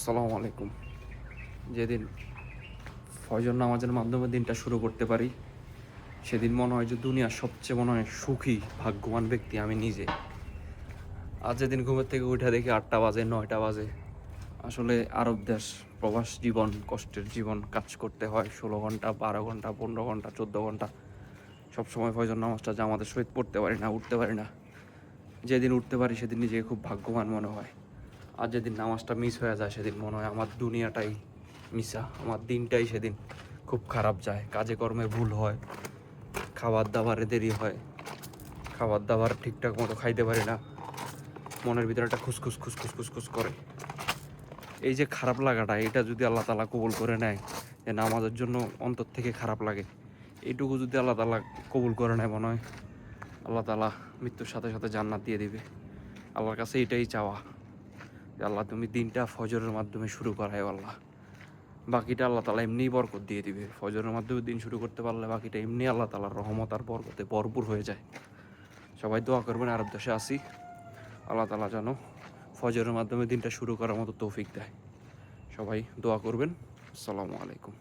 আসসালামু আলাইকুম। যেদিন ফজর নামাজের মাধ্যমে দিনটা শুরু করতে পারি, সেদিন মনে হয় যে দুনিয়ার সবচেয়ে মনে হয় সুখী, ভাগ্যবান ব্যক্তি আমি নিজে। আজ যেদিন ঘুমের থেকে উঠে দেখি ৮টা বাজে, ৯টা বাজে। আসলে আরব দেশ, প্রবাস জীবন, কষ্টের জীবন, কাজ করতে হয় ১৬ ঘন্টা, ১২ ঘন্টা, ১৫ ঘন্টা, ১৪ ঘন্টা। সবসময় ফজর নামাজটা জামাতের সহিত পড়তে পারি না, উঠতে পারি না। যেদিন উঠতে পারি সেদিন নিজেকে খুব ভাগ্যবান মনে হয়। আর যেদিন নামাজটা মিস হয়ে যায় সেদিন মনে হয় আমার দুনিয়াটাই মিশা, আমার দিনটাই সেদিন খুব খারাপ যায়। কাজে কর্মে ভুল হয়, খাবার দাবারে দেরি হয়, খাবার দাবার ঠিকঠাক মতো খাইতে পারি না, মনের ভিতরে একটা খুসখুস খুসখুস খুসখুস করে। এই যে খারাপ লাগাটা, এটা যদি আল্লাহ তাআলা কবুল করে নেয়, যে নামাজের জন্য অন্তর থেকে খারাপ লাগে, এইটুকু যদি আল্লাহ তাআলা কবুল করে নেয়, মনে হয় আল্লাহ তাআলা মৃত্যুর সাথে সাথে জান্নাত দিয়ে দিবে। আল্লাহর কাছে এটাই চাওয়া, যে আল্লাহ তুমি দিনটা ফজরের মাধ্যমে শুরু করায় আল্লাহ। বাকিটা আল্লাহ তাআলা এমনিই বরকত দিয়ে দিবে। ফজরের মাধ্যমে দিন শুরু করতে পারলে বাকিটা এমনি আল্লাহ তাআলার রহমত আর বরকতে ভরপুর হয়ে যায়। সবাই দোয়া করবেন, আরব দেশে আছি, আল্লাহ তাআলা যেন ফজরের মাধ্যমে দিনটা শুরু করার মতো তৌফিক দেয়। সবাই দোয়া করবেন। আসসালামু আলাইকুম।